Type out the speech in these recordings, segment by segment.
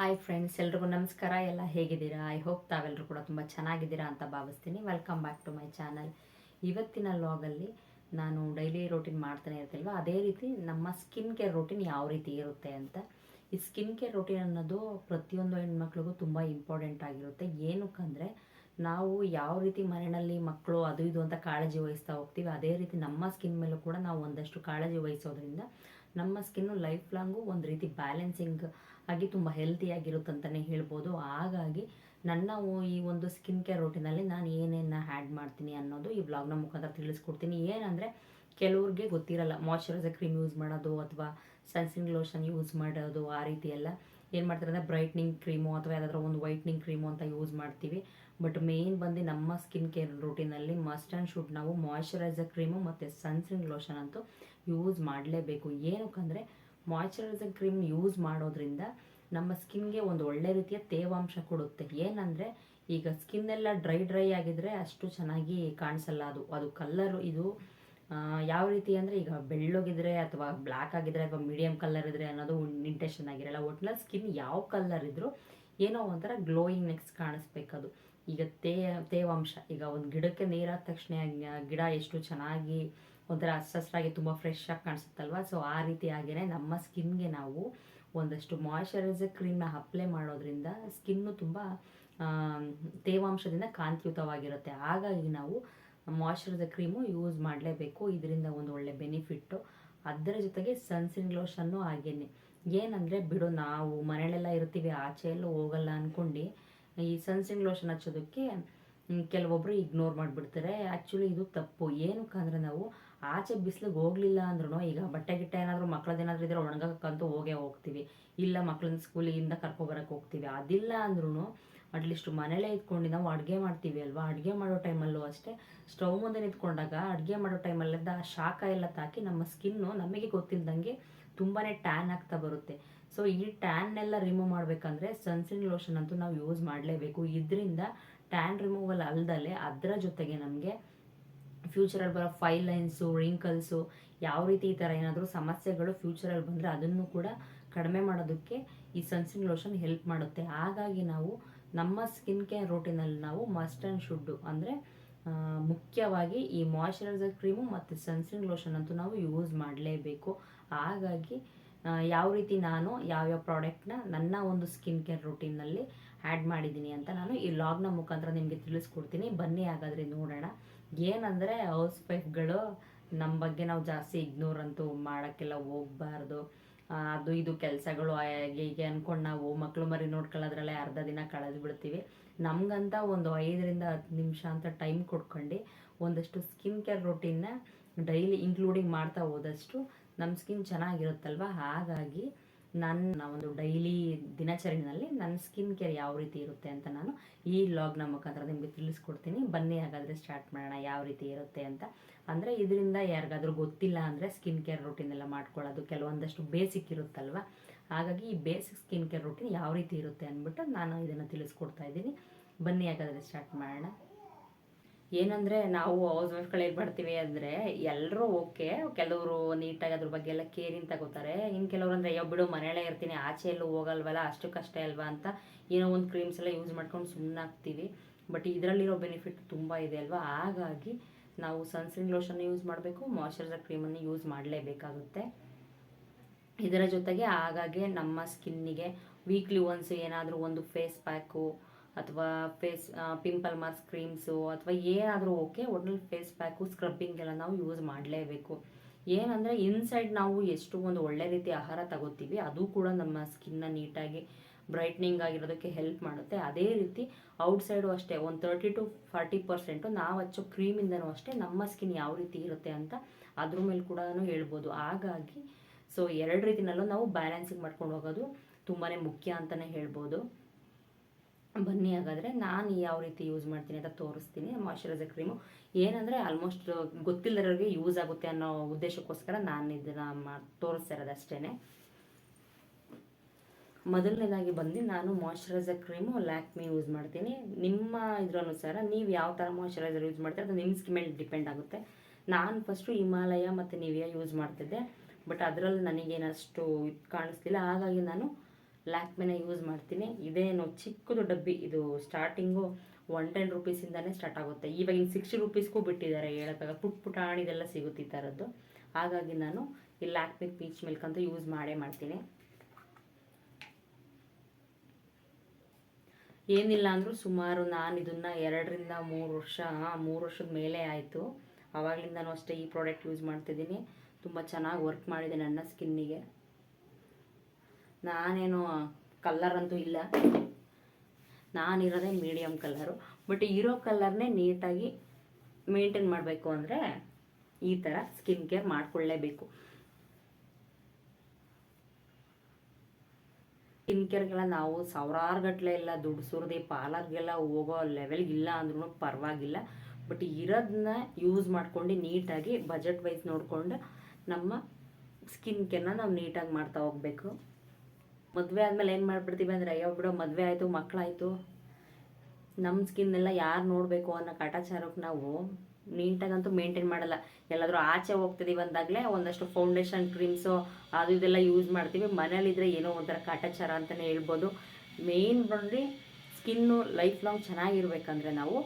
Hi friends, ಎಲ್ರಿಗೂ ನಮಸ್ಕಾರ. ಎಲ್ಲ ಹೇಗಿದ್ದೀರಾ? ಐ ಹೋಪ್ ತಾವೆಲ್ಲರೂ ಕೂಡ ತುಂಬ ಚೆನ್ನಾಗಿದ್ದೀರಾ ಅಂತ ಭಾವಿಸ್ತೀನಿ. Welcome back to my channel. ಇವತ್ತಿನ ಲಾಗಲ್ಲಿ ನಾನು ಡೈಲಿ ರೂಟೀನ್ ಮಾಡ್ತಾನೆ ಇರ್ತಿಲ್ವ, ಅದೇ ರೀತಿ ನಮ್ಮ ಸ್ಕಿನ್ ಕೇರ್ ರೂಟೀನ್ ಯಾವ ರೀತಿ ಇರುತ್ತೆ ಅಂತ. ಈ ಸ್ಕಿನ್ ಕೇರ್ ರೂಟೀನ್ ಅನ್ನೋದು ಪ್ರತಿಯೊಂದು ಹೆಣ್ಮಕ್ಳಿಗೂ ತುಂಬ ಇಂಪಾರ್ಟೆಂಟ್ ಆಗಿರುತ್ತೆ. ಏನಕ್ಕಂದರೆ ನಾವು ಯಾವ ರೀತಿ ಮನೆಯಲ್ಲಿ ಮಕ್ಕಳು ಅದು ಇದು ಅಂತ ಕಾಳಜಿ ವಹಿಸ್ತಾ ಹೋಗ್ತೀವಿ, ಅದೇ ರೀತಿ ನಮ್ಮ ಸ್ಕಿನ್ ಮೇಲೂ ಕೂಡ ನಾವು ಒಂದಷ್ಟು ಕಾಳಜಿ ವಹಿಸೋದ್ರಿಂದ ನಮ್ಮ ಸ್ಕಿನ್ನು ಲೈಫ್ ಲಾಂಗು ಒಂದು ರೀತಿ ಬ್ಯಾಲೆನ್ಸಿಂಗ್ ಆಗಿ ತುಂಬ ಹೆಲ್ತಿಯಾಗಿರುತ್ತಂತಲೇ ಹೇಳ್ಬೋದು. ಹಾಗಾಗಿ ನನ್ನ ಈ ಒಂದು ಸ್ಕಿನ್ ಕೇರ್ ರೂಟೀನಲ್ಲಿ ನಾನು ಏನೇನು ಆ್ಯಡ್ ಮಾಡ್ತೀನಿ ಅನ್ನೋದು ಈ ವ್ಲಾಗ್ನ ಮುಖಾಂತರ ತಿಳಿಸ್ಕೊಡ್ತೀನಿ. ಏನಂದರೆ ಕೆಲವ್ರಿಗೆ ಗೊತ್ತಿರಲ್ಲ, ಮಾಯ್ಶ್ಚರೈಸರ್ ಕ್ರೀಮ್ ಯೂಸ್ ಮಾಡೋದು ಅಥವಾ ಸನ್ಸ್ಕ್ರೀನ್ ಲೋಷನ್ ಯೂಸ್ ಮಾಡೋದು, ಆ ರೀತಿ ಎಲ್ಲ ಏನು ಮಾಡ್ತಾರೆ ಅಂದರೆ ಬ್ರೈಟ್ನಿಂಗ್ ಕ್ರೀಮು ಅಥವಾ ಯಾವುದಾದ್ರೂ ಒಂದು ವೈಟ್ನಿಂಗ್ ಕ್ರೀಮು ಅಂತ ಯೂಸ್ ಮಾಡ್ತೀವಿ. ಬಟ್ ಮೇನ್ ಬಂದು ನಮ್ಮ ಸ್ಕಿನ್ ಕೇರ್ ರೂಟೀನಲ್ಲಿ ಮಸ್ಟ್ ಆ್ಯಂಡ್ ಶುಡ್ ನಾವು ಮಾಯ್ಶ್ಚರೈಸರ್ ಕ್ರೀಮು ಮತ್ತು ಸನ್ಸ್ಕ್ರೀನ್ ಲೋಷನ್ ಅಂತೂ ಯೂಸ್ ಮಾಡಲೇಬೇಕು. ಏನಕ್ಕಂದರೆ ಮಾಯ್ಶ್ಚರೈಸರ್ ಕ್ರೀಮ್ ಯೂಸ್ ಮಾಡೋದ್ರಿಂದ ನಮ್ಮ ಸ್ಕಿನ್ಗೆ ಒಂದು ಒಳ್ಳೆ ರೀತಿಯ ತೇವಾಂಶ ಕೊಡುತ್ತೆ. ಏನಂದರೆ ಈಗ ಸ್ಕಿನ್ ಎಲ್ಲ ಡ್ರೈ ಆಗಿದ್ರೆ ಅಷ್ಟು ಚೆನ್ನಾಗಿ ಕಾಣಿಸಲ್ಲ. ಅದು ಕಲ್ಲರು ಇದು ಯಾವ ರೀತಿ ಅಂದರೆ ಈಗ ಬೆಳ್ಳಗಿದ್ರೆ ಅಥವಾ ಬ್ಲ್ಯಾಕ್ ಆಗಿದ್ರೆ ಅಥವಾ ಮೀಡಿಯಮ್ ಕಲರ್ ಇದ್ರೆ ಅನ್ನೋದು ಇಂಟೆನ್ಷನ್ ಆಗಿರಲ್ಲ. ಒಟ್ಟಿನಲ್ಲಿ ಸ್ಕಿನ್ ಯಾವ ಕಲರ್ ಇದ್ರೂ ಏನೋ ಒಂಥರ ಗ್ಲೋಯಿಂಗ್ ನೆಕ್ಸ್ಟ್ ಕಾಣಿಸ್ಬೇಕದು. ಈಗ ತೇವಾಂಶ, ಈಗ ಒಂದು ಗಿಡಕ್ಕೆ ನೀರಾದ ತಕ್ಷಣ ಗಿಡ ಎಷ್ಟು ಚೆನ್ನಾಗಿ ಒಂಥರ ಹಸ್ರಾಗಿ ತುಂಬ ಫ್ರೆಶ್ ಆಗಿ ಕಾಣಿಸುತ್ತಲ್ವ. ಸೊ ಆ ರೀತಿಯಾಗಿಯೇ ನಮ್ಮ ಸ್ಕಿನ್ಗೆ ನಾವು ಒಂದಷ್ಟು ಮಾಯ್ಶ್ಚರೈಸರ್ ಕ್ರೀಮ್ನ ಅಪ್ಲೈ ಮಾಡೋದ್ರಿಂದ ಸ್ಕಿನ್ನು ತುಂಬ ತೇವಾಂಶದಿಂದ ಕಾಂತಿಯುತವಾಗಿರುತ್ತೆ. ಹಾಗಾಗಿ ನಾವು ಮಾಯ್ಶ್ಚರೈಸರ್ ಕ್ರೀಮು ಯೂಸ್ ಮಾಡಲೇಬೇಕು. ಇದರಿಂದ ಒಂದು ಒಳ್ಳೆ ಬೆನಿಫಿಟ್ಟು. ಅದರ ಜೊತೆಗೆ ಸನ್ಸ್ಕ್ರೀನ್ ಲೋಷನ್ನು ಹಾಗೇನೆ. ಏನಂದರೆ ಬಿಡು, ನಾವು ಮನೆಯಲ್ಲೆಲ್ಲ ಇರ್ತೀವಿ, ಆಚೆ ಎಲ್ಲೂ ಹೋಗಲ್ಲ ಅಂದ್ಕೊಂಡು ಈ ಸನ್ಸ್ಕ್ರೀನ್ ಲೋಷನ್ ಹಚ್ಚೋದಕ್ಕೆ ಕೆಲವೊಬ್ಬರು ಇಗ್ನೋರ್ ಮಾಡಿಬಿಡ್ತಾರೆ. ಆ್ಯಕ್ಚುಲಿ ಇದು ತಪ್ಪು. ಏನಕ್ಕಂದರೆ ನಾವು ಆಚೆ ಬಿಸಿಲಿಗೆ ಹೋಗಲಿಲ್ಲ ಅಂದ್ರೂ, ಈಗ ಬಟ್ಟೆ ಗಿಟ್ಟೆ ಏನಾದರೂ ಮಕ್ಕಳದ್ದೇನಾದರೂ ಇದ್ದರೆ ಒಣಗಕ್ಕಂತೂ ಹೋಗ್ತೀವಿ, ಇಲ್ಲ ಮಕ್ಕಳನ್ನ ಸ್ಕೂಲಿಂದ ಕರ್ಕೊಬರಕ್ಕೆ ಹೋಗ್ತೀವಿ. ಅದಿಲ್ಲ ಅಂದ್ರೂ ಅಟ್ಲೀಸ್ಟ್ ಮನೇಲೇ ಇದ್ಕೊಂಡು ನಾವು ಅಡುಗೆ ಮಾಡ್ತೀವಿ ಅಲ್ವಾ, ಅಡುಗೆ ಮಾಡೋ ಟೈಮಲ್ಲೂ ಅಷ್ಟೇ ಸ್ಟವ್ ಮುಂದೆ ನಿಂತ್ಕೊಂಡಾಗ ಅಡುಗೆ ಮಾಡೋ ಟೈಮಲ್ಲಿದ್ದ ಆ ಶಾಖ ಎಲ್ಲ ತಾಕಿ ನಮ್ಮ ಸ್ಕಿನ್ನು ನಮಗೆ ಗೊತ್ತಿಲ್ಲದಂಗೆ ತುಂಬಾ ಟ್ಯಾನ್ ಆಗ್ತಾ ಬರುತ್ತೆ. ಸೊ ಈ ಟ್ಯಾನ್ನೆಲ್ಲ ರಿಮೂವ್ ಮಾಡಬೇಕಂದ್ರೆ ಸನ್ಸ್ಕ್ರೀನ್ ಲೋಷನ್ ಅಂತೂ ನಾವು ಯೂಸ್ ಮಾಡಲೇಬೇಕು. ಇದರಿಂದ ಟ್ಯಾನ್ ರಿಮೂವಲ್ ಅಲ್ದಲೆ ಅದರ ಜೊತೆಗೆ ನಮಗೆ ಫ್ಯೂಚರಲ್ಲಿ ಬರೋ ಫೈಲ್ ಲೈನ್ಸು, ರಿಂಕಲ್ಸು, ಯಾವ ರೀತಿ ಈ ಥರ ಏನಾದರೂ ಸಮಸ್ಯೆಗಳು ಫ್ಯೂಚರಲ್ಲಿ ಬಂದರೆ ಅದನ್ನು ಕೂಡ ಕಡಿಮೆ ಮಾಡೋದಕ್ಕೆ ಈ ಸನ್ಸ್ಕ್ರೀನ್ ಲೋಷನ್ ಹೆಲ್ಪ್ ಮಾಡುತ್ತೆ. ಹಾಗಾಗಿ ನಾವು ನಮ್ಮ ಸ್ಕಿನ್ ಕೇರ್ ರೂಟೀನಲ್ಲಿ ನಾವು ಮಸ್ಟ್ ಆ್ಯಂಡ್ ಶುಡ್ಡು ಅಂದರೆ ಮುಖ್ಯವಾಗಿ ಈ ಮಾಯ್ಶ್ಚರೈಸರ್ ಕ್ರೀಮು ಮತ್ತು ಸನ್ಸ್ಕ್ರೀನ್ ಲೋಷನ್ ಅಂತೂ ನಾವು ಯೂಸ್ ಮಾಡಲೇಬೇಕು. ಹಾಗಾಗಿ ಯಾವ ರೀತಿ ನಾನು ಯಾವ್ಯಾವ ಪ್ರಾಡಕ್ಟ್ನ ನನ್ನ ಒಂದು ಸ್ಕಿನ್ ಕೇರ್ ರೂಟೀನಲ್ಲಿ ಆ್ಯಡ್ ಮಾಡಿದ್ದೀನಿ ಅಂತ ನಾನು ಈ ಲಾಗ್ನ ಮುಖಾಂತರ ನಿಮಗೆ ತಿಳಿಸ್ಕೊಡ್ತೀನಿ. ಬನ್ನಿ ಹಾಗಾದರೆ ನೋಡೋಣ. ಏನಂದರೆ ಹೌಸ್ ವೈಫ್ಗಳು ನಮ್ಮ ಬಗ್ಗೆ ನಾವು ಜಾಸ್ತಿ ಇಗ್ನೋರ್ ಅಂತೂ ಮಾಡೋಕ್ಕೆಲ್ಲ ಹೋಗಬಾರ್ದು. ಅದು ಇದು ಕೆಲಸಗಳು ಹೀಗೆ ಅಂದ್ಕೊಂಡು ನಾವು ಮಕ್ಕಳು ಮರಿ ನೋಡ್ಕೊಳ್ಳೋದ್ರಲ್ಲೇ ಅರ್ಧ ದಿನ ಕಳೆದು ಬಿಡ್ತೀವಿ. ನಮಗಂತ ಒಂದು 5-10 ನಿಮಿಷ ಅಂತ ಟೈಮ್ ಕೊಡ್ಕೊಂಡು ಒಂದಷ್ಟು ಸ್ಕಿನ್ ಕೇರ್ ರೂಟೀನ್ನ ಡೈಲಿ ಇನ್ಕ್ಲೂಡಿಂಗ್ ಮಾಡ್ತಾ ಹೋದಷ್ಟು ನಮ್ಮ ಸ್ಕಿನ್ ಚೆನ್ನಾಗಿರುತ್ತಲ್ವ. ಹಾಗಾಗಿ ನನ್ನ ಒಂದು ಡೈಲಿ ದಿನಚರಿನಲ್ಲಿ ನನ್ನ ಸ್ಕಿನ್ ಕೇರ್ ಯಾವ ರೀತಿ ಇರುತ್ತೆ ಅಂತ ನಾನು ಈ ಲಾಗ್ನ ಮುಖಾಂತರ ನಿಮಗೆ ತಿಳಿಸ್ಕೊಡ್ತೀನಿ. ಬನ್ನಿ ಹಾಗಾದರೆ ಸ್ಟಾರ್ಟ್ ಮಾಡೋಣ ಯಾವ ರೀತಿ ಇರುತ್ತೆ ಅಂತ. ಅಂದರೆ ಇದರಿಂದ ಯಾರಿಗಾದ್ರೂ ಗೊತ್ತಿಲ್ಲ ಅಂದರೆ ಸ್ಕಿನ್ ಕೇರ್ ರೂಟೀನ್ ಎಲ್ಲ ಮಾಡ್ಕೊಳ್ಳೋದು ಕೆಲವೊಂದಷ್ಟು ಬೇಸಿಕ್ ಇರುತ್ತಲ್ವ. ಹಾಗಾಗಿ ಈ ಬೇಸಿಕ್ ಸ್ಕಿನ್ ಕೇರ್ ರೂಟೀನ್ ಯಾವ ರೀತಿ ಇರುತ್ತೆ ಅಂದ್ಬಿಟ್ಟು ನಾನು ಇದನ್ನು ತಿಳಿಸ್ಕೊಡ್ತಾ ಇದ್ದೀನಿ. ಬನ್ನಿ ಹಾಗಾದರೆ ಸ್ಟಾರ್ಟ್ ಮಾಡೋಣ. ಏನಂದರೆ ನಾವು ಹೌಸ್ ವೈಫ್ಗಳು ಏನು ಮಾಡ್ತೀವಿ ಅಂದರೆ ಎಲ್ಲರೂ ಓಕೆ, ಕೆಲವರು ನೀಟಾಗಿ ಅದ್ರ ಬಗ್ಗೆ ಎಲ್ಲ ಕೇರಿಂಗ್ ತಗೋತಾರೆ. ಇನ್ನು ಕೆಲವರು ಅಂದರೆ ಅಯ್ಯೋ ಬಿಡು ಮನೆಯಲ್ಲೇ ಇರ್ತೀನಿ, ಆಚೆ ಎಲ್ಲೂ ಹೋಗಲ್ವಲ್ಲ, ಅಷ್ಟಕ್ಕಷ್ಟೇ ಅಲ್ವಾ ಅಂತ ಏನೋ ಒಂದು ಕ್ರೀಮ್ಸ್ ಎಲ್ಲ ಯೂಸ್ ಮಾಡ್ಕೊಂಡು ಸುಮ್ಮನಾಗ್ತೀವಿ. ಬಟ್ ಇದರಲ್ಲಿರೋ ಬೆನಿಫಿಟ್ ತುಂಬ ಇದೆ ಅಲ್ವಾ. ಹಾಗಾಗಿ ನಾವು ಸನ್ಸ್ಕ್ರೀನ್ ಲೋಷನ್ ಯೂಸ್ ಮಾಡಬೇಕು, ಮಾಯ್ಶ್ಚರೈಸರ್ ಕ್ರೀಮನ್ನು ಯೂಸ್ ಮಾಡಲೇಬೇಕಾಗುತ್ತೆ. ಇದರ ಜೊತೆಗೆ ಆಗಾಗ್ಗೆ ನಮ್ಮ ಸ್ಕಿನ್ನಿಗೆ ವೀಕ್ಲಿ ಒನ್ಸ್ ಏನಾದರೂ ಒಂದು ಫೇಸ್ ಪ್ಯಾಕು ಅಥವಾ ಪಿಂಪಲ್ ಮಾರ್ಕ್ಸ್ ಕ್ರೀಮ್ಸು ಅಥವಾ ಏನಾದರೂ ಓಕೆ, ಒಟ್ನಲ್ಲಿ ಫೇಸ್ ಪ್ಯಾಕು ಸ್ಕ್ರಬ್ಬಿಂಗ್ ಎಲ್ಲ ನಾವು ಯೂಸ್ ಮಾಡಲೇಬೇಕು. ಏನಂದರೆ ಇನ್ಸೈಡ್ ನಾವು ಎಷ್ಟು ಒಂದು ಒಳ್ಳೆ ರೀತಿ ಆಹಾರ ತಗೋತೀವಿ ಅದು ಕೂಡ ನಮ್ಮ ಸ್ಕಿನ್ನ ನೀಟಾಗಿ ಬ್ರೈಟ್ನಿಂಗ್ ಆಗಿರೋದಕ್ಕೆ ಹೆಲ್ಪ್ ಮಾಡುತ್ತೆ. ಅದೇ ರೀತಿ ಔಟ್ಸೈಡು ಅಷ್ಟೇ ಒಂದು 30-40% ನಾವು ಹಚ್ಚೋ ಕ್ರೀಮಿಂದನೂ ಅಷ್ಟೇ ನಮ್ಮ ಸ್ಕಿನ್ ಯಾವ ರೀತಿ ಇರುತ್ತೆ ಅಂತ ಅದ್ರ ಮೇಲೆ ಕೂಡ ಹೇಳ್ಬೋದು. ಹಾಗಾಗಿ ಸೊ ಎರಡು ರೀತಿನಲ್ಲೂ ನಾವು ಬ್ಯಾಲೆನ್ಸಿಂಗ್ ಮಾಡ್ಕೊಂಡು ಹೋಗೋದು ತುಂಬಾ ಮುಖ್ಯ ಅಂತಲೇ ಹೇಳ್ಬೋದು. ಬನ್ನಿ ಹಾಗಾದರೆ ನಾನು ಯಾವ ರೀತಿ ಯೂಸ್ ಮಾಡ್ತೀನಿ ಅಂತ ತೋರಿಸ್ತೀನಿ. ಮಾಯ್ಶ್ಚರೈಸರ್ ಕ್ರೀಮು ಏನಂದರೆ ಆಲ್ಮೋಸ್ಟ್ ಗೊತ್ತಿಲ್ಲದವ್ರಿಗೆ ಯೂಸ್ ಆಗುತ್ತೆ ಅನ್ನೋ ಉದ್ದೇಶಕ್ಕೋಸ್ಕರ ನಾನು ಇದನ್ನು ತೋರಿಸ್ತಾ ಇರೋದು ಅಷ್ಟೇ. ಮೊದಲನೇದಾಗಿ ಬಂದು ನಾನು ಮಾಯ್ಶ್ಚರೈಸರ್ ಕ್ರೀಮು ಲ್ಯಾಕ್ಮಿ ಯೂಸ್ ಮಾಡ್ತೀನಿ. ನಿಮ್ಮ ಇದರನುಸಾರ ನೀವು ಯಾವ ಥರ ಮಾಯ್ಶ್ಚರೈಸರ್ ಯೂಸ್ ಮಾಡ್ತೀರ ಅದು ನಿಮ್ಮ ಸ್ಕಿನ್ ಮೇಲೆ ಡಿಪೆಂಡ್ ಆಗುತ್ತೆ. ನಾನು ಫಸ್ಟು ಹಿಮಾಲಯ ಮತ್ತು ನಿವಿಯಾ ಯೂಸ್ ಮಾಡ್ತಿದ್ದೆ, ಬಟ್ ಅದರಲ್ಲಿ ನನಗೇನಷ್ಟು ಕಾಣಿಸ್ಲಿಲ್ಲ. ಹಾಗಾಗಿ ನಾನು ಲ್ಯಾಕ್ಮಿನ ಯೂಸ್ ಮಾಡ್ತೀನಿ. ಇದೇನು ಚಿಕ್ಕದು ಡಬ್ಬಿ, ಇದು ಸ್ಟಾರ್ಟಿಂಗು 110 ರುಪೀಸಿಂದನೇ ಸ್ಟಾರ್ಟ್ ಆಗುತ್ತೆ. ಇವಾಗ ಇನ್ನು 60 ರುಪೀಸ್ಗೂ ಬಿಟ್ಟಿದ್ದಾರೆ, ಹೇಳೋಕ್ಕಾಗ ಪುಟಾಣಿದೆಲ್ಲ ಸಿಗುತ್ತೆ ಈ ಥರದ್ದು. ಹಾಗಾಗಿ ನಾನು ಈ ಲ್ಯಾಕ್ಮಿ ಪೀಚ್ ಮಿಲ್ಕ್ ಅಂತೂ ಯೂಸ್ ಮಾಡ್ತೀನಿ. ಏನಿಲ್ಲ ಅಂದರೂ ಸುಮಾರು ನಾನು ಇದನ್ನು 2 ರಿಂದ 3 ವರ್ಷದ ಮೇಲೆ ಆಯಿತು. ಆವಾಗಲಿಂದನೂ ಅಷ್ಟೇ ಈ ಪ್ರಾಡಕ್ಟ್ ಯೂಸ್ ಮಾಡ್ತಿದ್ದೀನಿ. ತುಂಬ ಚೆನ್ನಾಗಿ ವರ್ಕ್ ಮಾಡಿದೆ ನನ್ನ ಸ್ಕಿನ್ನಿಗೆ. ನಾನೇನು ಕಲ್ಲರ್ ಅಂತೂ ಇಲ್ಲ, ನಾನಿರೋದೇ ಮೀಡಿಯಮ್ ಕಲ್ಲರು. ಬಟ್ ಇರೋ ಕಲ್ಲರ್ನೇ ನೀಟಾಗಿ ಮೇಂಟೈನ್ ಮಾಡಬೇಕು ಅಂದರೆ ಈ ಥರ ಸ್ಕಿನ್ ಕೇರ್ ಮಾಡಿಕೊಳ್ಳೇಬೇಕು. ಸ್ಕಿನ್ ಕೇರ್ಗೆಲ್ಲ ನಾವು ಸಾವಿರಾರು ಗಟ್ಟಲೆ ಎಲ್ಲ ದುಡ್ಡು ಸುರಿದು ಪಾರ್ಲರ್ಗೆಲ್ಲ ಹೋಗೋ ಲೆವೆಲ್ಗಿಲ್ಲ ಅಂದ್ರೂ ಪರವಾಗಿಲ್ಲ. ಬಟ್ ಇರೋದನ್ನ ಯೂಸ್ ಮಾಡ್ಕೊಂಡು ನೀಟಾಗಿ ಬಜೆಟ್ ವೈಸ್ ನೋಡಿಕೊಂಡು ನಮ್ಮ ಸ್ಕಿನ್ ಕೇರ್ನ ನಾವು ನೀಟಾಗಿ ಮಾಡ್ತಾ ಹೋಗಬೇಕು. ಮದುವೆ ಆದಮೇಲೆ ಏನು ಮಾಡಿಬಿಡ್ತೀವಿ ಅಂದರೆ, ಅಯ್ಯೋ ಬಿಡೋ ಮದುವೆ ಆಯಿತು, ಮಕ್ಕಳಾಯಿತು, ನಮ್ಮ ಸ್ಕಿನ್ನೆಲ್ಲ ಯಾರು ನೋಡಬೇಕು ಅನ್ನೋ ಕಾಟಾಚಾರಕ್ಕೆ ನಾವು ನೀಟಾಗಂತೂ ಮೇಂಟೈನ್ ಮಾಡಲ್ಲ. ಎಲ್ಲಾದರೂ ಆಚೆ ಹೋಗ್ತಿದ್ದೀವಿ ಅಂದಾಗಲೇ ಒಂದಷ್ಟು ಫೌಂಡೇಶನ್ ಕ್ರೀಮ್ಸು ಅದು ಇದೆಲ್ಲ ಯೂಸ್ ಮಾಡ್ತೀವಿ. ಮನೇಲಿದ್ದರೆ ಏನೋ ಒಂಥರ ಕಾಟಾಚಾರ ಅಂತಲೇ ಹೇಳ್ಬೋದು. ಮೇಯ್ನ್ ಬಂದು ಸ್ಕಿನ್ನು ಲೈಫ್ ಲಾಂಗ್ ಚೆನ್ನಾಗಿರ್ಬೇಕಂದ್ರೆ ನಾವು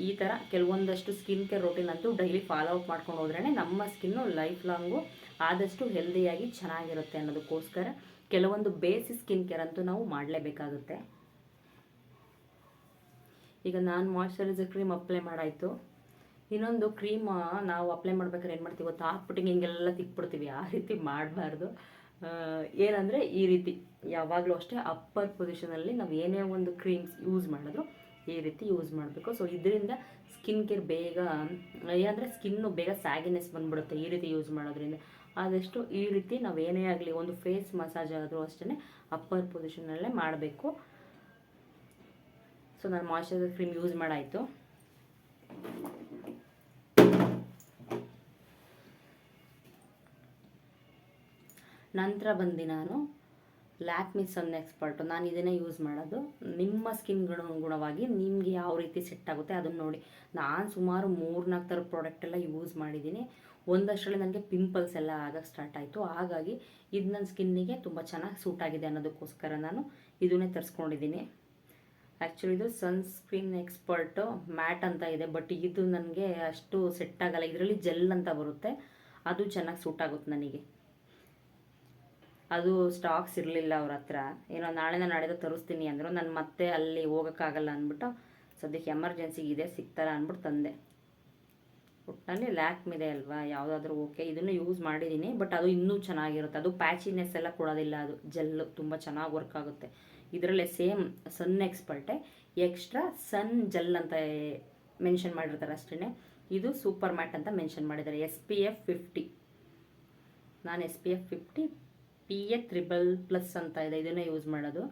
ಈ ಥರ ಕೆಲವೊಂದಷ್ಟು ಸ್ಕಿನ್ ಕೇರ್ ರೂಟೀನ್ ಅಂತೂ ಡೈಲಿ ಫಾಲೋ ಅಪ್ ಮಾಡ್ಕೊಂಡು ಹೋದ್ರೇ ನಮ್ಮ ಸ್ಕಿನ್ನು ಲೈಫ್ ಲಾಂಗು ಆದಷ್ಟು ಹೆಲ್ದಿಯಾಗಿ ಚೆನ್ನಾಗಿರುತ್ತೆ ಅನ್ನೋದಕ್ಕೋಸ್ಕರ ಕೆಲವೊಂದು ಬೇಸಿಕ್ ಸ್ಕಿನ್ ಕೇರ್ ಅಂತೂ ನಾವು ಮಾಡಲೇಬೇಕಾಗುತ್ತೆ. ಈಗ ನಾನು ಮಾಯ್ಶ್ಚರೈಸರ್ ಕ್ರೀಮ್ ಅಪ್ಲೈ ಮಾಡಾಯಿತು. ಇನ್ನೊಂದು ಕ್ರೀಮ್ ನಾವು ಅಪ್ಲೈ ಮಾಡ್ಬೇಕಾದ್ರೆ ಏನು ಮಾಡ್ತೀವಿ ಗೊತ್ತಾ, ಹಾಕ್ಬಿಟ್ಟಿಗೆ ಹಿಂಗೆಲ್ಲ ತಿಕ್ಬಿಡ್ತೀವಿ. ಆ ರೀತಿ ಮಾಡಬಾರ್ದು. ಏನಂದರೆ ಈ ರೀತಿ ಯಾವಾಗಲೂ ಅಷ್ಟೇ ಅಪ್ಪರ್ ಪೊಸಿಷನಲ್ಲಿ ನಾವು ಏನೇ ಒಂದು ಕ್ರೀಮ್ಸ್ ಯೂಸ್ ಮಾಡಿದ್ರು ಈ ರೀತಿ ಯೂಸ್ ಮಾಡಬೇಕು. ಸೊ ಇದರಿಂದ ಸ್ಕಿನ್ ಕೇರ್ ಬೇಗ ಏನಂದರೆ ಸ್ಕಿನ್ನು ಬೇಗ ಸ್ಯಾಗಿನೆಸ್ ಬಂದ್ಬಿಡುತ್ತೆ ಈ ರೀತಿ ಯೂಸ್ ಮಾಡೋದ್ರಿಂದ. ಆದಷ್ಟು ಈ ರೀತಿ ನಾವು ಏನೇ ಆಗಲಿ ಒಂದು ಫೇಸ್ ಮಸಾಜ್ ಆದರೂ ಅಷ್ಟೇ ಅಪ್ಪರ್ ಪೊಸಿಷನಲ್ಲೇ ಮಾಡಬೇಕು. ಸೊ ನಾನು ಮಾಯ್ಶ್ಚರೈಸರ್ ಕ್ರೀಮ್ ಯೂಸ್ ಮಾಡಾಯಿತು. ನಂತರ ಬಂದು ನಾನು ಲ್ಯಾಕ್ಮಿ ಸನ್ ಎಕ್ಸ್ಪರ್ಟು, ನಾನು ಇದನ್ನೇ ಯೂಸ್ ಮಾಡೋದು. ನಿಮ್ಮ ಸ್ಕಿನ್ ಗುಣವಾಗಿ ನಿಮಗೆ ಯಾವ ರೀತಿ ಸೆಟ್ ಆಗುತ್ತೆ ಅದನ್ನು ನೋಡಿ. ನಾನು ಸುಮಾರು 3-4 ಥರ ಪ್ರಾಡಕ್ಟೆಲ್ಲ ಯೂಸ್ ಮಾಡಿದ್ದೀನಿ. ಒಂದಷ್ಟರಲ್ಲಿ ನನಗೆ ಪಿಂಪಲ್ಸ್ ಎಲ್ಲ ಆಗಕ್ಕೆ ಸ್ಟಾರ್ಟ್ ಆಯಿತು. ಹಾಗಾಗಿ ಇದು ನನ್ನ ಸ್ಕಿನ್ನಿಗೆ ತುಂಬ ಚೆನ್ನಾಗಿ ಸೂಟ್ ಆಗಿದೆ ಅನ್ನೋದಕ್ಕೋಸ್ಕರ ನಾನು ಇದನ್ನೇ ತರಿಸ್ಕೊಂಡಿದ್ದೀನಿ. ಆ್ಯಕ್ಚುಲಿ ಇದು ಸನ್ಸ್ಕ್ರೀನ್ ಎಕ್ಸ್ಪರ್ಟು ಮ್ಯಾಟ್ ಅಂತ ಇದೆ, ಬಟ್ ಇದು ನನಗೆ ಅಷ್ಟು ಸೆಟ್ ಆಗಲ್ಲ. ಇದರಲ್ಲಿ ಜೆಲ್ ಅಂತ ಬರುತ್ತೆ, ಅದು ಚೆನ್ನಾಗಿ ಸೂಟ್ ಆಗುತ್ತೆ ನನಗೆ. ಅದು ಸ್ಟಾಕ್ಸ್ ಇರಲಿಲ್ಲ ಅವ್ರ ಹತ್ರ. ಏನೋ ನಾಳೆದ ತರಿಸ್ತೀನಿ ಅಂದರು. ನಾನು ಮತ್ತೆ ಅಲ್ಲಿ ಹೋಗೋಕ್ಕಾಗಲ್ಲ ಅಂದ್ಬಿಟ್ಟು ಸದ್ಯಕ್ಕೆ ಎಮರ್ಜೆನ್ಸಿಗೆ ಇದೆ ಸಿಗ್ತಾರ ಅಂದ್ಬಿಟ್ಟು ತಂದೆ. ಒಟ್ಟಿನಲ್ಲಿ ಲ್ಯಾಕ್ಮಿದೆ ಅಲ್ವಾ, ಯಾವುದಾದ್ರೂ ಓಕೆ. ಇದನ್ನು ಯೂಸ್ ಮಾಡಿದ್ದೀನಿ, ಬಟ್ ಅದು ಇನ್ನೂ ಚೆನ್ನಾಗಿರುತ್ತೆ. ಅದು ಪ್ಯಾಚಿನೆಸ್ ಎಲ್ಲ ಕೊಡೋದಿಲ್ಲ, ಅದು ಜೆಲ್ಲು ತುಂಬ ಚೆನ್ನಾಗಿ ವರ್ಕ್ ಆಗುತ್ತೆ. ಇದರಲ್ಲೇ ಸೇಮ್ ಸನ್ ಎಕ್ಸ್ಪರ್ಟೇ ಎಕ್ಸ್ಟ್ರಾ ಸನ್ ಜೆಲ್ ಅಂತ ಮೆನ್ಷನ್ ಮಾಡಿರ್ತಾರೆ ಅಷ್ಟೇ. ಇದು ಸೂಪರ್ ಮ್ಯಾಟ್ ಅಂತ ಮೆನ್ಷನ್ ಮಾಡಿದ್ದಾರೆ. SPF 50. ನಾನು SPF 50 PA ++ ಅಂತ ಇದೆ, ಇದನ್ನೇ ಯೂಸ್ ಮಾಡೋದು.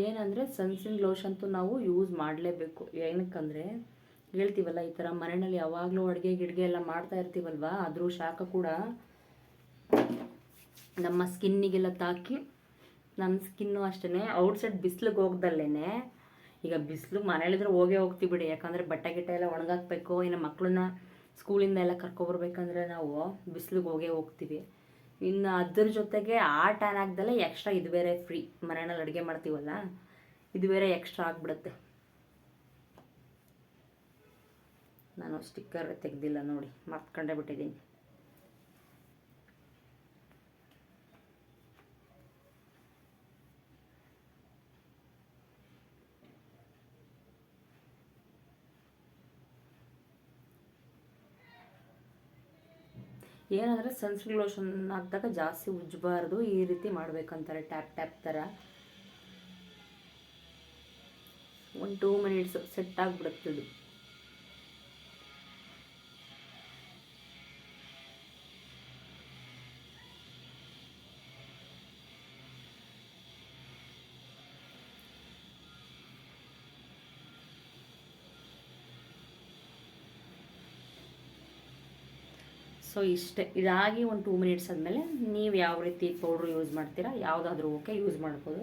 ಏನಂದರೆ ಸನ್ಸ್ಕ್ರೀನ್ ಲೋಷನ್ ಅಂತೂ ನಾವು ಯೂಸ್ ಮಾಡಲೇಬೇಕು. ಏನಕ್ಕಂದರೆ ಹೇಳ್ತೀವಲ್ಲ, ಈ ಥರ ಮನೆಯಲ್ಲಿ ಯಾವಾಗಲೂ ಅಡುಗೆ ಎಲ್ಲ ಮಾಡ್ತಾ ಇರ್ತೀವಲ್ವ, ಅದ್ರ ಶಾಖ ಕೂಡ ನಮ್ಮ ಸ್ಕಿನ್ನಿಗೆಲ್ಲ ತಾಕಿ ನಮ್ಮ ಸ್ಕಿನ್ನು ಅಷ್ಟೇ ಔಟ್ಸೈಡ್ ಬಿಸಿಲಿಗೆ ಹೋಗ್ದಲ್ಲೇ. ಈಗ ಬಿಸಿಲು ಮನೇಲಿದ್ರೆ ಹೋಗ್ತೀವಿ ಬಿಡಿ, ಯಾಕಂದರೆ ಬಟ್ಟೆ ಎಲ್ಲ ಒಣಗಾಕಬೇಕು. ಇನ್ನು ಮಕ್ಕಳನ್ನ ಸ್ಕೂಲಿಂದ ಎಲ್ಲ ಕರ್ಕೊಬರ್ಬೇಕಂದ್ರೆ ನಾವು ಬಿಸಿಲಿಗೆ ಹೋಗ್ತೀವಿ. ಇನ್ನು ಅದ್ರ ಜೊತೆಗೆ ಟ್ಯಾನ್ ಆಗ್ದಲ್ಲೇ ಎಕ್ಸ್ಟ್ರಾ ಇದು ಬೇರೆ ಫ್ರೀ. ಮನೆಯಲ್ಲಿ ಅಡುಗೆ ಮಾಡ್ತೀವಲ್ಲ, ಇದು ಬೇರೆ ಎಕ್ಸ್ಟ್ರಾ ಆಗಿಬಿಡುತ್ತೆ. ನಾನು ಸ್ಟಿಕ್ಕರ್ ತೆಗೆದಿಲ್ಲ ನೋಡಿ, ಮರ್ತ್ಕೊಂಡೇ ಬಿಟ್ಟಿದ್ದೀನಿ. ಏನಂದರೆ ಸನ್ಸ್ಕ್ರೀನ್ ಲೋಷನ್ ಹಾಕಿದಾಗ ಜಾಸ್ತಿ ಉಜ್ಜಬಾರ್ದು, ಈ ರೀತಿ ಮಾಡಬೇಕಂತಾರೆ. ಟ್ಯಾಪ್ ಥರ 1-2 ಮಿನಿಟ್ಸ್ ಸೆಟ್ ಆಗಿಬಿಡುತ್ತದು. ಸೊ ಇಷ್ಟೇ. ಇದಾಗಿ ಒಂದು 2 ಮಿನಿಟ್ಸ್ ಆದಮೇಲೆ ನೀವು ಯಾವ ರೀತಿ ಪೌಡ್ರ್ ಯೂಸ್ ಮಾಡ್ತೀರಾ, ಯಾವುದಾದ್ರೂ ಓಕೆ ಯೂಸ್ ಮಾಡ್ಬೋದು.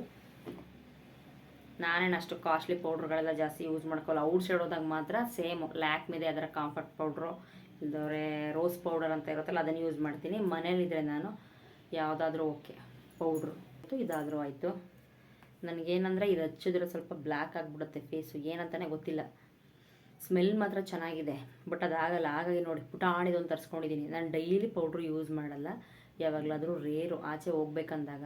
ನಾನೇನು ಅಷ್ಟು ಕಾಸ್ಟ್ಲಿ ಪೌಡ್ರ್ಗಳೆಲ್ಲ ಜಾಸ್ತಿ ಯೂಸ್ ಮಾಡ್ಕೊಳ್ಳೋ. ಔಟ್ಸೈಡ್ ಹೋದಾಗ ಮಾತ್ರ ಸೇಮ್ ಲ್ಯಾಕ್ಮಿದೆ ಅದರ ಕಾಂಫರ್ಟ್ ಪೌಡ್ರು, ಇಲ್ಲದವ್ರೆ ರೋಸ್ ಪೌಡರ್ ಅಂತ ಇರುತ್ತಲ್ಲ ಅದನ್ನು ಯೂಸ್ ಮಾಡ್ತೀನಿ. ಮನೇಲಿದ್ದರೆ ನಾನು ಯಾವುದಾದ್ರೂ ಓಕೆ. ಪೌಡ್ರು ಇದಾದರೂ ಆಯಿತು. ನನಗೇನಂದರೆ ಇದು ಹಚ್ಚಿದ್ರೆ ಸ್ವಲ್ಪ ಬ್ಲ್ಯಾಕ್ ಆಗಿಬಿಡುತ್ತೆ ಫೇಸು, ಏನಂತಲೇ ಗೊತ್ತಿಲ್ಲ. ಸ್ಮೆಲ್ ಮಾತ್ರ ಚೆನ್ನಾಗಿದೆ, ಬಟ್ ಅದಾಗಲ್ಲ. ಹಾಗಾಗಿ ನೋಡಿ ಪುಟಾಣಿದೊಂದು ತರಿಸ್ಕೊಂಡಿದ್ದೀನಿ. ನಾನು ಡೈಲಿ ಪೌಡ್ರು ಯೂಸ್ ಮಾಡಲ್ಲ, ಯಾವಾಗಲಾದರೂ ರೇರು ಆಚೆ ಹೋಗ್ಬೇಕಂದಾಗ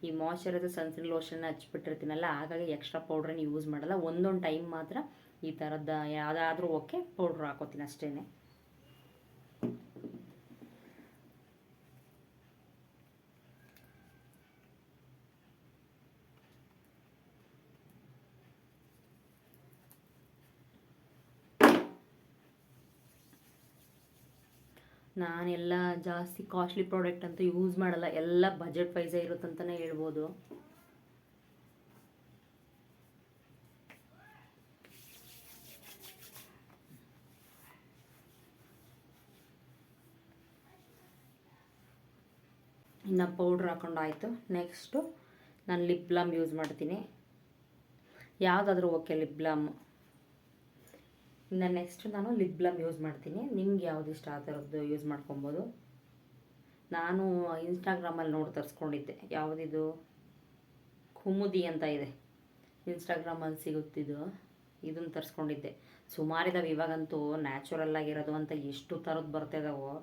ಈ ಮಾಯ್ಶ್ಚರೈಸರ್ ಸನ್ಸ್ಕ್ರೀನ್ ಲೋಷನ್ನ ಹಚ್ಬಿಟ್ಟಿರ್ತೀನಲ್ಲ, ಹಾಗಾಗಿ ಎಕ್ಸ್ಟ್ರಾ ಪೌಡ್ರನ್ನ ಯೂಸ್ ಮಾಡಲ್ಲ. ಒಂದೊಂದು ಟೈಮ್ ಮಾತ್ರ ಈ ಥರದ್ದು ಯಾವುದಾದ್ರೂ ಓಕೆ ಪೌಡ್ರ್ ಹಾಕೋತೀನಿ ಅಷ್ಟೇ. ನಾನೆಲ್ಲ ಜಾಸ್ತಿ ಕಾಸ್ಟ್ಲಿ ಪ್ರಾಡಕ್ಟ್ ಅಂತೂ ಯೂಸ್ ಮಾಡಲ್ಲ, ಎಲ್ಲ ಬಜೆಟ್ ವೈಸೇ ಇರುತ್ತಂತಲೇ ಹೇಳ್ಬೋದು. ಇನ್ನು ಪೌಡ್ರ್ ಹಾಕೊಂಡು ಆಯಿತು. ನೆಕ್ಸ್ಟು ನಾನು ಲಿಪ್ ಬಾಮ್ ಯೂಸ್ ಮಾಡ್ತೀನಿ, ಯಾವುದಾದ್ರೂ ಓಕೆ ಲಿಪ್ ಬಾಮ್. ಇನ್ನು ನೆಕ್ಸ್ಟ್ ನಾನು ಲಿಪ್ ಬಾಮ್ ಯೂಸ್ ಮಾಡ್ತೀನಿ. ನಿಮ್ಗೆ ಯಾವ್ದು ಇಷ್ಟ ಆ ಥರದ್ದು ಯೂಸ್ ಮಾಡ್ಕೊಬೋದು. ನಾನು ಇನ್ಸ್ಟಾಗ್ರಾಮಲ್ಲಿ ನೋಡಿ ತರಿಸ್ಕೊಂಡಿದ್ದೆ, ಯಾವುದಿದು ಕುಮುದಿ ಅಂತ ಇದೆ, ಇನ್ಸ್ಟಾಗ್ರಾಮಲ್ಲಿ ಸಿಗುತ್ತಿದ್ದು, ಇದನ್ನು ತರಿಸ್ಕೊಂಡಿದ್ದೆ. ಸುಮಾರಿದಾವೆ ಇವಾಗಂತೂ. ನ್ಯಾಚುರಲ್ ಆಗಿರೋದು ಅಂತ ಎಷ್ಟು ಥರದ್ದು ಬರ್ತಿದಾವೋ.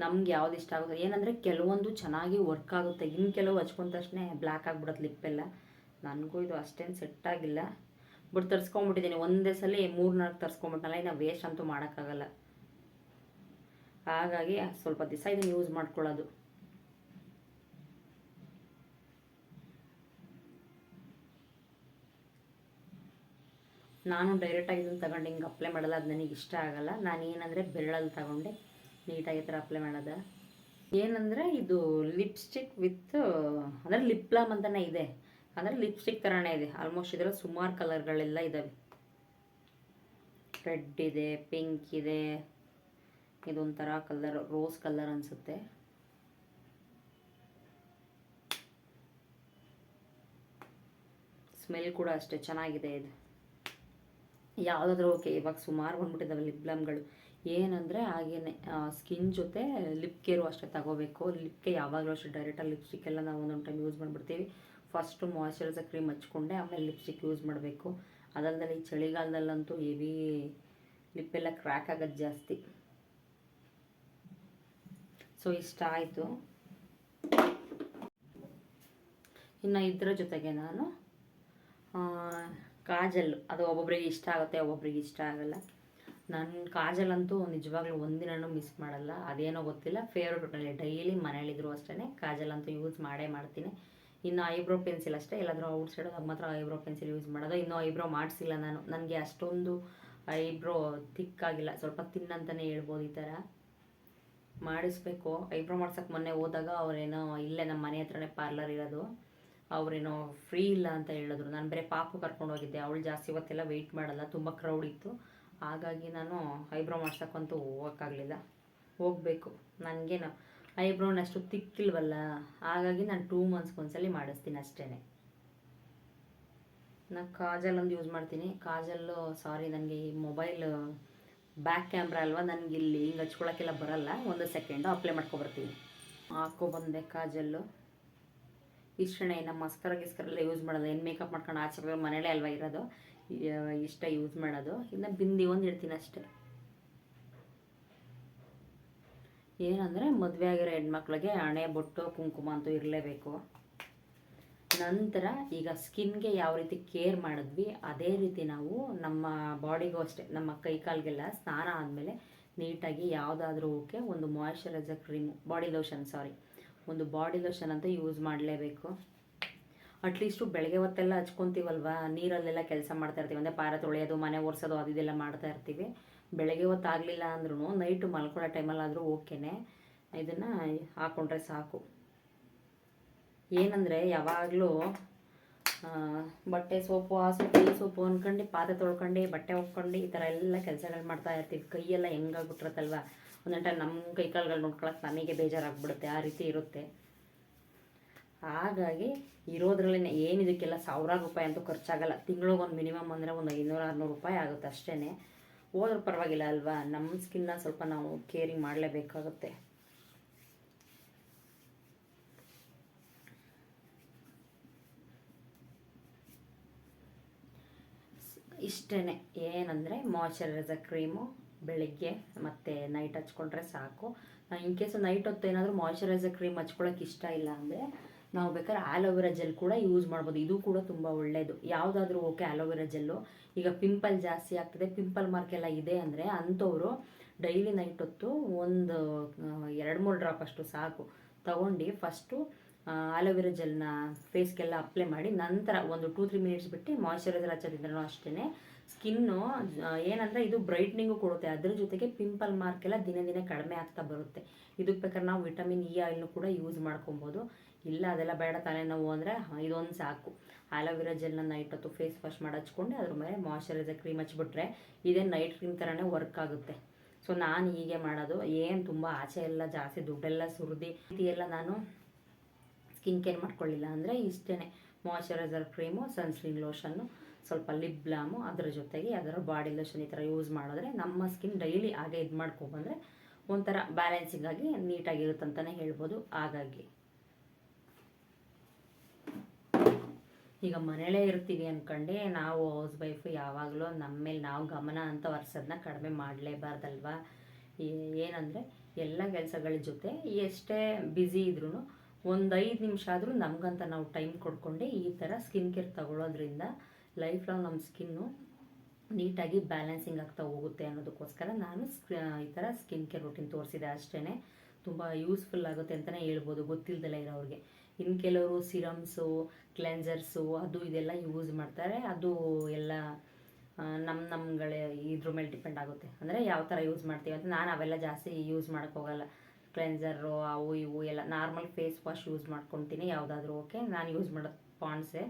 ನಮ್ಗೆ ಯಾವ್ದು ಇಷ್ಟ ಆಗುತ್ತೆ ಏನಂದರೆ ಕೆಲವೊಂದು ಚೆನ್ನಾಗಿ ವರ್ಕ್ ಆಗುತ್ತೆ, ಇನ್ನು ಕೆಲವು ಹಚ್ಕೊಂಡ ತಕ್ಷಣ ಬ್ಲ್ಯಾಕ್ ಆಗಿಬಿಡುತ್ತೆ ಲಿಪ್ಪೆಲ್ಲ. ನನಗೂ ಇದು ಅಷ್ಟೇನು ಸೆಟ್ ಆಗಿಲ್ಲ, ಬಟ್ ತರಿಸ್ಕೊಂಬಿಟ್ಟಿದ್ದೀನಿ. ಒಂದೇ ಸಲ 3-4 ತರಿಸ್ಕೊಂಬಿಟ್ಟನಲ್ಲ, ಇನ್ನು ವೇಸ್ಟ್ ಅಂತೂ ಮಾಡೋಕ್ಕಾಗಲ್ಲ. ಹಾಗಾಗಿ ಸ್ವಲ್ಪ ದಿವಸ ಇದನ್ನು ಯೂಸ್ ಮಾಡ್ಕೊಳ್ಳೋದು. ನಾನು ಡೈರೆಕ್ಟಾಗಿ ಇದನ್ನು ತಗೊಂಡು ಹಿಂಗೆ ಅಪ್ಲೈ ಮಾಡಲ್ಲ, ಅದು ನನಗೆ ಇಷ್ಟ ಆಗಲ್ಲ. ನಾನು ಏನಂದರೆ ಬೆರಳಲ್ಲಿ ತಗೊಂಡೆ ನೀಟಾಗಿ ಥರ ಅಪ್ಲೈ ಮಾಡೋದು. ಏನಂದರೆ ಇದು ಲಿಪ್ಸ್ಟಿಕ್ ವಿತ್ ಅಂದರೆ ಲಿಪ್ ಬಾಮ್ ಅಂತಲೇ ಇದೆ, ಅಂದರೆ ಲಿಪ್ಸ್ಟಿಕ್ ಥರನೇ ಇದೆ ಆಲ್ಮೋಸ್ಟ್. ಇದರಲ್ಲಿ ಸುಮಾರು ಕಲರ್ಗಳೆಲ್ಲ ಇದ್ದಾವೆ. ರೆಡ್ ಇದೆ, ಪಿಂಕ್ ಇದೆ, ಇದೊಂಥರ ಕಲರ್ ರೋಸ್ ಕಲರ್ ಅನಿಸುತ್ತೆ. ಸ್ಮೆಲ್ ಕೂಡ ಅಷ್ಟೇ ಚೆನ್ನಾಗಿದೆ ಇದು. ಯಾವುದಾದ್ರೂ ಓಕೆ. ಇವಾಗ ಸುಮಾರು ಬಂದ್ಬಿಟ್ಟಿದ್ದಾವೆ ಲಿಪ್ ಬಾಮ್ಗಳು. ಏನಂದರೆ ಹಾಗೇನೆ ಸ್ಕಿನ್ ಜೊತೆ ಲಿಪ್ ಕೇರು ಅಷ್ಟೇ ತಗೋಬೇಕು. ಲಿಪ್ಗೆ ಯಾವಾಗಲೂ ಅಷ್ಟೇ ಡೈರೆಕ್ಟಾಗಿ ಲಿಪ್ಸ್ಟಿಕ್ ಎಲ್ಲ ನಾವು ಒಂದೊಂದು ಟೈಮ್ ಯೂಸ್ ಮಾಡಿಬಿಡ್ತೀವಿ. ಫಸ್ಟು ಮಾಯ್ಶ್ಚರೈಸರ್ ಕ್ರೀಮ್ ಹಚ್ಕೊಂಡೆ ಆಮೇಲೆ ಲಿಪ್ಸ್ಟಿಕ್ ಯೂಸ್ ಮಾಡಬೇಕು. ಅದಲ್ಲದೆ ಈ ಚಳಿಗಾಲದಲ್ಲಂತೂ ಹೆವಿ ಲಿಪ್ಪೆಲ್ಲ ಕ್ರ್ಯಾಕ್ ಆಗೋದು ಜಾಸ್ತಿ. ಸೊ ಇಷ್ಟ ಆಯಿತು. ಇನ್ನು ಇದರ ಜೊತೆಗೆ ನಾನು ಕಾಜಲ್, ಅದು ಒಬ್ಬೊಬ್ಬರಿಗೆ ಇಷ್ಟ ಆಗುತ್ತೆ, ಒಬ್ಬೊಬ್ಬರಿಗೆ ಇಷ್ಟ ಆಗಲ್ಲ. ನನ್ನ ಕಾಜಲ್ ಅಂತೂ ನಿಜವಾಗ್ಲೂ ಒಂದಿನೂ ಮಿಸ್ ಮಾಡಲ್ಲ. ಅದೇನೋ ಗೊತ್ತಿಲ್ಲ, ಫೇವ್ರೇಟ್ ಒಟ್ಟಲ್ಲಿ ಡೈಲಿ ಮನೇಲಿದ್ರು ಅಷ್ಟೇ ಕಾಜಲ್ ಅಂತೂ ಯೂಸ್ ಮಾಡೇ ಮಾಡ್ತೀನಿ. ಇನ್ನು ಐಬ್ರೋ ಪೆನ್ಸಿಲ್ ಅಷ್ಟೇ, ಎಲ್ಲಾದರೂ ಔಟ್ ಸೈಡ್ ಅದು ಮಾತ್ರ ಐಬ್ರೋ ಪೆನ್ಸಿಲ್ ಯೂಸ್ ಮಾಡೋದು. ಇನ್ನೂ ಐಬ್ರೋ ಮಾಡಿಸಿಲ್ಲ ನಾನು, ನನಗೆ ಅಷ್ಟೊಂದು ಐಬ್ರೋ ತಿಕ್ಕಾಗಿಲ್ಲ, ಸ್ವಲ್ಪ ತಿನ್ನಂತಲೇ ಹೇಳ್ಬೋದು. ಈ ಥರ ಮಾಡಿಸ್ಬೇಕು. ಐಬ್ರೋ ಮಾಡ್ಸೋಕ್ಕೆ ಮೊನ್ನೆ ಹೋದಾಗ ಅವರೇನೋ ಇಲ್ಲೇ ನಮ್ಮ ಮನೆ ಹತ್ರನೇ ಪಾರ್ಲರ್ ಇರೋದು, ಅವರೇನೋ ಫ್ರೀ ಇಲ್ಲ ಅಂತ ಹೇಳಿದ್ರು. ನಾನು ಬೇರೆ ಪಾಪು ಕರ್ಕೊಂಡು ಹೋಗಿದ್ದೆ, ಅವಳು ಜಾಸ್ತಿ ಇವತ್ತೆಲ್ಲ ವೆಯ್ಟ್ ಮಾಡಲ್ಲ, ತುಂಬ ಕ್ರೌಡ್ ಇತ್ತು. ಹಾಗಾಗಿ ನಾನು ಐಬ್ರೋ ಮಾಡ್ಸೋಕ್ಕಂತೂ ಹೋಗೋಕ್ಕಾಗಲಿಲ್ಲ. ಹೋಗಬೇಕು, ನನಗೇನು ಐಬ್ರೋನ ಅಷ್ಟು ತಿಕ್ಕಿಲ್ವಲ್ಲ, ಹಾಗಾಗಿ ನಾನು 2 ಮಂತ್ಸ್ಗೆ ಒಂದ್ಸಲ ಮಾಡಿಸ್ತೀನಿ ಅಷ್ಟೇ. ನಾನು ಕಾಜಲ್ ಒಂದು ಯೂಸ್ ಮಾಡ್ತೀನಿ. ಕಾಜಲ್ಲು ಸಾರಿ, ನನಗೆ ಈ ಮೊಬೈಲ್ ಬ್ಯಾಕ್ ಕ್ಯಾಮ್ರಾ ಅಲ್ವಾ, ನನಗೆ ಇಲ್ಲಿ ಹಿಂಗೆ ಹಚ್ಕೊಳಕ್ಕೆಲ್ಲ ಬರಲ್ಲ. 1 ಸೆಕೆಂಡು ಅಪ್ಲೈ ಮಾಡ್ಕೊಬರ್ತೀನಿ. ಹಾಕ್ಕೊಬಂದೆ ಕಾಜಲ್ಲು. ಇಷ್ಟೇ, ನಮ್ಮ ಮಸ್ಕರ ಗಿಸ್ಕರೆಲ್ಲ ಯೂಸ್ ಮಾಡೋದು. ಏನು ಮೇಕಪ್ ಮಾಡ್ಕೊಂಡು ಆಚೆ ಮನೇಲೇ ಅಲ್ವಾ ಇರೋದು, ಇಷ್ಟ ಯೂಸ್ ಮಾಡೋದು. ಇನ್ನು ಬಿಂದಿ ಒಂದು ಇಡ್ತೀನಿ ಅಷ್ಟೇ. ಏನಂದರೆ ಮದುವೆ ಆಗಿರೋ ಹೆಣ್ಮಕ್ಳಿಗೆ ಹಣೆ ಬೊಟ್ಟು ಕುಂಕುಮ ಅಂತೂ ಇರಲೇಬೇಕು. ನಂತರ ಈಗ ಸ್ಕಿನ್ಗೆ ಯಾವ ರೀತಿ ಕೇರ್ ಮಾಡಿದ್ವಿ ಅದೇ ರೀತಿ ನಾವು ನಮ್ಮ ಬಾಡಿಗೂ ಅಷ್ಟೇ, ನಮ್ಮ ಕೈ ಕಾಲಿಗೆಲ್ಲ ಸ್ನಾನ ಆದಮೇಲೆ ನೀಟಾಗಿ ಯಾವುದಾದ್ರೂ ಓಕೆ ಒಂದು ಮಾಯ್ಶ್ಚರೈಸರ್ ಕ್ರೀಮು, ಒಂದು ಬಾಡಿ ಲೋಷನ್ ಅಂತೂ ಯೂಸ್ ಮಾಡಲೇಬೇಕು. ಅಟ್ಲೀಸ್ಟು ಬೆಳಗ್ಗೆ ಹೊತ್ತೆಲ್ಲ ಹಚ್ಕೊತೀವಲ್ವ, ನೀರಲ್ಲೆಲ್ಲ ಕೆಲಸ ಮಾಡ್ತಾ ಇರ್ತೀವಿ, ಅಂದರೆ ಪಾತ್ರೆ ತೊಳೆಯೋದು, ಮನೆ ಒರೆಸೋದು ಅದು ಇದೆಲ್ಲ ಮಾಡ್ತಾ ಇರ್ತೀವಿ. ಬೆಳಗ್ಗೆ ಹೊತ್ತು ಆಗಲಿಲ್ಲ ಅಂದ್ರೂ ನೈಟು ಮಲ್ಕೊಳ್ಳೋ ಟೈಮಲ್ಲಾದರೂ ಓಕೆನೆ ಇದನ್ನು ಹಾಕ್ಕೊಂಡ್ರೆ ಸಾಕು. ಏನಂದರೆ ಯಾವಾಗಲೂ ಬಟ್ಟೆ ಸೋಪು, ಆ ಸೋಪು, ಈ ಸೋಪು ಅಂದ್ಕೊಂಡು ಪಾತ್ರೆ ತೊಳ್ಕೊಂಡು ಬಟ್ಟೆ ಒಪ್ಕೊಂಡು ಈ ಥರ ಎಲ್ಲ ಕೆಲಸಗಳು ಮಾಡ್ತಾ ಇರ್ತೀವಿ. ಕೈಯೆಲ್ಲ ಹೆಂಗಾಗ್ಬಿಟ್ಟಿರುತ್ತಲ್ವ, ಒಂದೊಂದು ಟೈಮ್ ನಮ್ಮ ಕೈ ಕಾಲುಗಳು ನೋಡ್ಕೊಳಕ್ಕೆ ನಮಗೆ ಬೇಜಾರಾಗ್ಬಿಡುತ್ತೆ, ಆ ರೀತಿ ಇರುತ್ತೆ. ಹಾಗಾಗಿ ಇರೋದ್ರಲ್ಲೇ ಏನಿದಕ್ಕೆಲ್ಲ 1000 ರೂಪಾಯಿ ಅಂತೂ ಖರ್ಚಾಗಲ್ಲ. ತಿಂಗಳಿಗೆ ಒಂದು ಮಿನಿಮಮ್ ಅಂದರೆ ಒಂದು 500-600 ರೂಪಾಯಿ ಆಗುತ್ತೆ ಅಷ್ಟೇ. ಹೋದ್ರೂ ಪರವಾಗಿಲ್ಲ ಅಲ್ವಾ, ನಮ್ಮ ಸ್ಕಿನ್ನ ಸ್ವಲ್ಪ ನಾವು ಕೇರಿಂಗ್ ಮಾಡಲೇಬೇಕಾಗುತ್ತೆ. ಇಷ್ಟೇ, ಏನಂದರೆ ಮಾಯ್ಚರೈಸರ್ ಕ್ರೀಮು ಬೆಳಿಗ್ಗೆ ಮತ್ತು ನೈಟ್ ಹಚ್ಕೊಂಡ್ರೆ ಸಾಕು. ಇನ್ ಕೇಸ್ ನೈಟ್ ಹೊತ್ತು ಏನಾದರೂ ಮಾಯ್ಚರೈಸರ್ ಕ್ರೀಮ್ ಹಚ್ಕೊಳ್ಳೋಕೆ ಇಷ್ಟ ಇಲ್ಲ ಅಂದರೆ ನಾವು ಬೇಕಾದ್ರೆ ಆಲೋವೆರಾ ಜೆಲ್ ಕೂಡ ಯೂಸ್ ಮಾಡ್ಬೋದು. ಇದು ಕೂಡ ತುಂಬ ಒಳ್ಳೆಯದು. ಯಾವುದಾದ್ರೂ ಓಕೆ ಆಲೋವೆರಾ ಜೆಲ್ಲು. ಈಗ ಪಿಂಪಲ್ ಜಾಸ್ತಿ ಆಗ್ತದೆ, ಪಿಂಪಲ್ ಮಾರ್ಕ್ ಎಲ್ಲ ಇದೆ ಅಂದರೆ ಅಂಥವ್ರು ಡೈಲಿ ನೈಟ್ ಹೊತ್ತು ಒಂದು 2-3 ಡ್ರಾಪ್ ಅಷ್ಟು ಸಾಕು ತಗೊಂಡು ಫಸ್ಟು ಆಲೋವೆರಾ ಜೆಲ್ನ ಫೇಸ್ಗೆಲ್ಲ ಅಪ್ಲೈ ಮಾಡಿ ನಂತರ ಒಂದು 2-3 ಮಿನಿಟ್ಸ್ ಬಿಟ್ಟು ಮಾಯ್ಚರೈಸರ್ ಹಚ್ಚೋದ್ರಿಂದನೂ ಅಷ್ಟೇ ಸ್ಕಿನ್ನು ಏನಂದರೆ ಇದು ಬ್ರೈಟ್ನಿಂಗು ಕೊಡುತ್ತೆ. ಅದ್ರ ಜೊತೆಗೆ ಪಿಂಪಲ್ ಮಾರ್ಕ್ ಎಲ್ಲ ದಿನೇ ದಿನೇ ಕಡಿಮೆ ಆಗ್ತಾ ಬರುತ್ತೆ. ಇದಕ್ಕೆ ಬೇಕಾದ್ರೆ ನಾವು ವಿಟಮಿನ್ ಇ ಆಯಿಲ್ನು ಕೂಡ ಯೂಸ್ ಮಾಡ್ಕೊಬೋದು. ಇಲ್ಲ ಅದೆಲ್ಲ ಬೇಡ ತಲೆನೋವು ಅಂದರೆ ಇದೊಂದು ಸಾಕು. ಆಲೋವೆರಾ ಜೆಲ್ನ ನೈಟ್ ಹೊತ್ತು ಫೇಸ್ ವಾಶ್ ಮಾಡಿ ಹಚ್ಕೊಂಡು ಅದ್ರ ಮೇಲೆ ಮಾಯ್ಚರೈಸರ್ ಕ್ರೀಮ್ ಹಚ್ಬಿಟ್ರೆ ಇದೇ ನೈಟ್ ಕ್ರೀಮ್ ಥರನೇ ವರ್ಕ್ ಆಗುತ್ತೆ. ಸೊ ನಾನು ಹೀಗೆ ಮಾಡೋದು. ಏನು ತುಂಬ ಆಚೆ ಎಲ್ಲ ಜಾಸ್ತಿ ದುಡ್ಡೆಲ್ಲ ಸುರಿದು ಎಲ್ಲ ನಾನು ಸ್ಕಿನ್ ಕೇರ್ ಮಾಡ್ಕೊಳ್ಳಿಲ್ಲ ಅಂದರೆ ಇಷ್ಟೇ, ಮಾಯ್ಚರೈಸರ್ ಕ್ರೀಮು, ಸನ್ಸ್ಕ್ರೀನ್ ಲೋಷನ್ನು, ಸ್ವಲ್ಪ ಲಿಪ್ ಬ್ಲಾಮು, ಅದರ ಜೊತೆಗೆ ಅದರ ಬಾಡಿ ಲೋಷನ್ ಈ ಥರ ಯೂಸ್ ಮಾಡಿದ್ರೆ ನಮ್ಮ ಸ್ಕಿನ್ ಡೈಲಿ ಹಾಗೆ ಇದು ಮಾಡ್ಕೊಬಂದರೆ ಒಂಥರ ಬ್ಯಾಲೆನ್ಸಿಂಗ್ ಆಗಿ ನೀಟಾಗಿರುತ್ತಂತಲೇ ಹೇಳ್ಬೋದು. ಹಾಗಾಗಿ ಈಗ ಮನೇಲೇ ಇರ್ತೀವಿ ಅಂದ್ಕೊಂಡೆ ನಾವು ಹೌಸ್ ವೈಫು ಯಾವಾಗಲೂ ನಮ್ಮ ಮೇಲೆ ನಾವು ಗಮನ ಅಂತ ಒರೆಸೋದನ್ನ ಕಡಿಮೆ ಮಾಡಲೇಬಾರ್ದಲ್ವ. ಏನಂದರೆ ಎಲ್ಲ ಕೆಲಸಗಳ ಜೊತೆ ಎಷ್ಟೇ ಬ್ಯುಸಿ ಇದ್ರೂ ಒಂದು 5 ನಿಮಿಷ ಆದರೂ ನಮಗಂತ ನಾವು ಟೈಮ್ ಕೊಡ್ಕೊಂಡು ಈ ಥರ ಸ್ಕಿನ್ ಕೇರ್ ತಗೊಳ್ಳೋದ್ರಿಂದ ಲೈಫ್ ಲಾಂಗ್ ನಮ್ಮ ಸ್ಕಿನ್ನು ನೀಟಾಗಿ ಬ್ಯಾಲೆನ್ಸಿಂಗ್ ಆಗ್ತಾ ಹೋಗುತ್ತೆ ಅನ್ನೋದಕ್ಕೋಸ್ಕರ ನಾನು ಈ ಥರ ಸ್ಕಿನ್ ಕೇರ್ ರೂಟೀನ್ ತೋರಿಸಿದೆ ಅಷ್ಟೇ. ತುಂಬ ಯೂಸ್ಫುಲ್ ಆಗುತ್ತೆ ಅಂತಲೇ ಹೇಳ್ಬೋದು ಗೊತ್ತಿಲ್ಲದೆಲ್ಲ ಇರೋರಿಗೆ. ಇನ್ನು ಕೆಲವರು ಸಿರಮ್ಸು, ಕ್ಲೆನ್ಸರ್ಸು ಅದು ಇದೆಲ್ಲ ಯೂಸ್ ಮಾಡ್ತಾರೆ. ಅದು ಎಲ್ಲ ನಮ್ಗಳೇ ಇದ್ರ ಮೇಲೆ ಡಿಪೆಂಡ್ ಆಗುತ್ತೆ, ಅಂದರೆ ಯಾವ ಥರ ಯೂಸ್ ಮಾಡ್ತೀವಿ ಅಂತ. ನಾನು ಅವೆಲ್ಲ ಜಾಸ್ತಿ ಯೂಸ್ ಮಾಡೋಕ್ಕೋಗಲ್ಲ. ಕ್ಲೆನ್ಸರು ಅವು ಇವು ಎಲ್ಲ ನಾರ್ಮಲ್ ಫೇಸ್ ವಾಶ್ ಯೂಸ್ ಮಾಡ್ಕೊತೀನಿ ಯಾವುದಾದ್ರೂ ಓಕೆ. ನಾನು ಯೂಸ್ ಮಾಡೋದು ಪಾಂಡ್ಸೆ.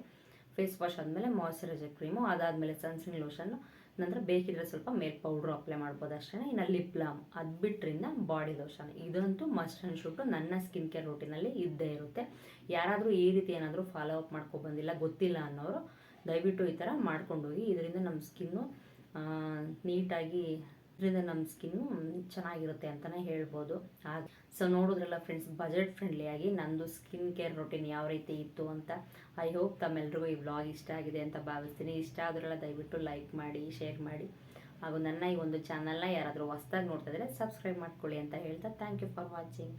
ಫೇಸ್ ವಾಶ್ ಆದಮೇಲೆ ಮಾಯ್ಚರೈಸರ್ ಕ್ರೀಮು, ಅದಾದಮೇಲೆ ಸನ್ಸ್ಕ್ರೀನ್ ಲೋಷನ್ನು, ನಂತರ ಬೇಕಿದ್ರೆ ಸ್ವಲ್ಪ ಮೇಲ್ ಪೌಡ್ರು ಅಪ್ಲೈ ಮಾಡ್ಬೋದು ಅಷ್ಟೇ. ಇನ್ನು ಲಿಪ್ ಬಾಮ್ ಅದು ಬಿಟ್ಟರಿಂದ ಬಾಡಿ ಲೋಷನ್ ಇದಂತೂ ಮಸ್ಟ್ ಆ್ಯಂಡ್ ಶುಡ್ ನನ್ನ ಸ್ಕಿನ್ ಕೇರ್ ರೂಟೀನಲ್ಲಿ ಇದ್ದೇ ಇರುತ್ತೆ. ಯಾರಾದರೂ ಈ ರೀತಿ ಏನಾದರೂ ಫಾಲೋ ಅಪ್ ಮಾಡ್ಕೊಬಂದಿಲ್ಲ ಗೊತ್ತಿಲ್ಲ ಅನ್ನೋರು ದಯವಿಟ್ಟು ಈ ಥರ ಮಾಡ್ಕೊಂಡೋಗಿ. ಇದರಿಂದ ನಮ್ಮ ಸ್ಕಿನ್ನು ನೀಟಾಗಿ, ಇದರಿಂದ ನಮ್ಮ ಸ್ಕಿನ್ನು ಚೆನ್ನಾಗಿರುತ್ತೆ ಅಂತಲೇ ಹೇಳ್ಬೋದು. ಹಾಗೆ ಸೊ ನೋಡಿದ್ರಲ್ಲ ಫ್ರೆಂಡ್ಸ್, ಬಜೆಟ್ ಫ್ರೆಂಡ್ಲಿಯಾಗಿ ನಂದು ಸ್ಕಿನ್ ಕೇರ್ ರೂಟೀನ್ ಯಾವ ರೀತಿ ಇತ್ತು ಅಂತ. ಐ ಹೋಪ್ ತಮ್ಮೆಲ್ರಿಗೂ ಈ ವ್ಲಾಗ್ ಇಷ್ಟ ಆಗಿದೆ ಅಂತ ಭಾವಿಸ್ತೀನಿ. ಇಷ್ಟ ಆದ್ರೆಲ್ಲ ದಯವಿಟ್ಟು ಲೈಕ್ ಮಾಡಿ, ಶೇರ್ ಮಾಡಿ, ಹಾಗೂ ನನ್ನ ಈ ಒಂದು ಚಾನಲ್ನ ಯಾರಾದರೂ ಹೊಸ್ದಾಗಿ ನೋಡ್ತಾ ಇದ್ದರೆ ಸಬ್ಸ್ಕ್ರೈಬ್ ಮಾಡ್ಕೊಳ್ಳಿ ಅಂತ ಹೇಳ್ತಾ ಥ್ಯಾಂಕ್ ಯು ಫಾರ್ ವಾಚಿಂಗ್.